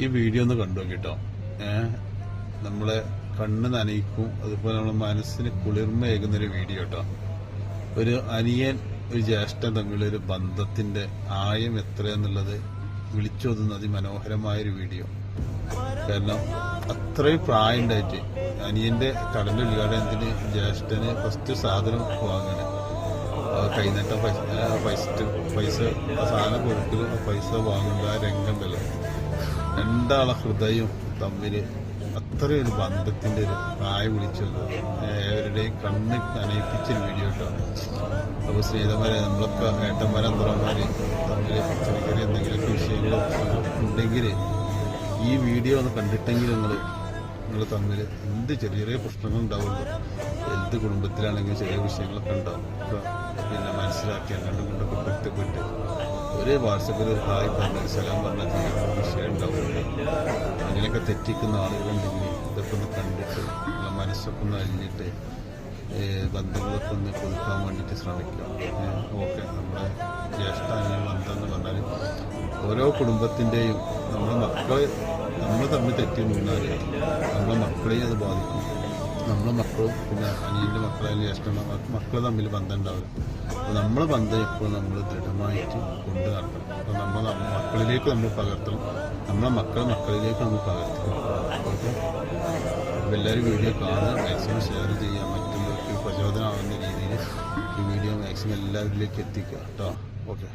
ഈ വീഡിയോ ഒന്ന് കണ്ടു നോക്കിട്ടോ. നമ്മളെ കണ്ണ് നനയിക്കും, അതുപോലെ നമ്മുടെ മനസ്സിന് കുളിർമയേകുന്നൊരു വീഡിയോ കേട്ടോ. ഒരു അനിയൻ ഒരു ജ്യേഷ്ഠൻ തമ്മിലൊരു ബന്ധത്തിന്റെ ആയം എത്രയെന്നുള്ളത് വിളിച്ചോതുന്ന അതിമനോഹരമായൊരു വീഡിയോ. കാരണം അത്രയും പ്രായം ഉണ്ടായിട്ട് അനിയന്റെ കടന്റെ ഉദ്ഘാടനത്തിന് ജ്യേഷ്ഠന് ഫസ്റ്റ് സാധനം വാങ്ങാണ്. കൈനീട്ടം പൈസ സാധനം കൊടുക്കലും പൈസ വാങ്ങുന്ന ആ രംഗമുണ്ടല്ലോ, രണ്ടാളെ ഹൃദയം തമ്മിൽ അത്രയും ഒരു ബന്ധത്തിന്റെ ഒരു പ്രായം വിളിച്ചത് ഏവരുടെയും കണ്ണ് നനയിപ്പിച്ചൊരു വീഡിയോ കേട്ടോ. അപ്പോൾ സ്നേഹിതന്മാരെ, നമ്മളൊക്കെ ഏട്ടന്മാരെ അന്തരന്മാര് തമ്മിൽ ചെറിയ ചെറിയ എന്തെങ്കിലുമൊക്കെ വിഷയങ്ങൾ ഉണ്ടെങ്കിൽ ഈ വീഡിയോ ഒന്ന് കണ്ടിട്ടെങ്കിൽ നിങ്ങൾ തമ്മിൽ എന്ത് ചെറിയ ചെറിയ പ്രശ്നങ്ങൾ ഉണ്ടാവുമല്ലോ, എന്ത് കുടുംബത്തിലാണെങ്കിലും ചെറിയ വിഷയങ്ങളൊക്കെ ഉണ്ടാവും. പിന്നെ മനസ്സിലാക്കി അങ്ങോട്ടും ഇങ്ങോട്ടൊക്കെ പൊരുത്തപ്പെട്ട് ഒരു വാട്സപ്പിൽ ഒരു ഹായ് പറഞ്ഞ സലാം പറഞ്ഞ വിഷയം ഉണ്ടാവുമല്ലോ. അങ്ങനെയൊക്കെ തെറ്റിക്കുന്ന ആളുകളുണ്ടെങ്കിൽ ഇതൊക്കെ ഒന്ന് കണ്ടിട്ട് നിങ്ങളെ മനസ്സൊക്കെ ഒന്ന് അലിഞ്ഞിട്ട് ബന്ധങ്ങളൊക്കെ ഒന്ന് പുതുക്കാൻ വേണ്ടിയിട്ട് ശ്രമിക്കുക. ഓക്കെ, നമ്മുടെ ജ്യേഷ്ഠാനിയ ബന്ധം എന്ന് പറഞ്ഞാൽ ഓരോ കുടുംബത്തിൻ്റെയും നമ്മൾ തമ്മിൽ തെറ്റി നിന്നാൽ നമ്മളെ മക്കളെയും അത് ബാധിക്കും. നമ്മളെ മക്കളും പിന്നെ അനിയൻ്റെ മക്കളായാലും ജ്യേഷ്ഠന്മാർ മക്കൾ തമ്മിൽ ബന്ധം ഉണ്ടാവില്ല. അപ്പോൾ നമ്മളെ ബന്ധം ഇപ്പോൾ നമ്മൾ ദൃഢമായിട്ട് കൊണ്ടു നടക്കണം. അപ്പോൾ മക്കളിലേക്ക് നമ്മൾ പകർത്തണം, നമ്മളെ മക്കളിലേക്ക് നമ്മൾ പകർത്തണം. അപ്പോൾ എല്ലാവരും വീഡിയോ കാണുക, മാക്സിമം ഷെയർ ചെയ്യുക, മറ്റുള്ളവർക്ക് പ്രചോദനമാകുന്ന രീതിയിൽ ഈ വീഡിയോ മാക്സിമം എല്ലാവരിലേക്ക് എത്തിക്കുക കേട്ടോ. ഓക്കെ.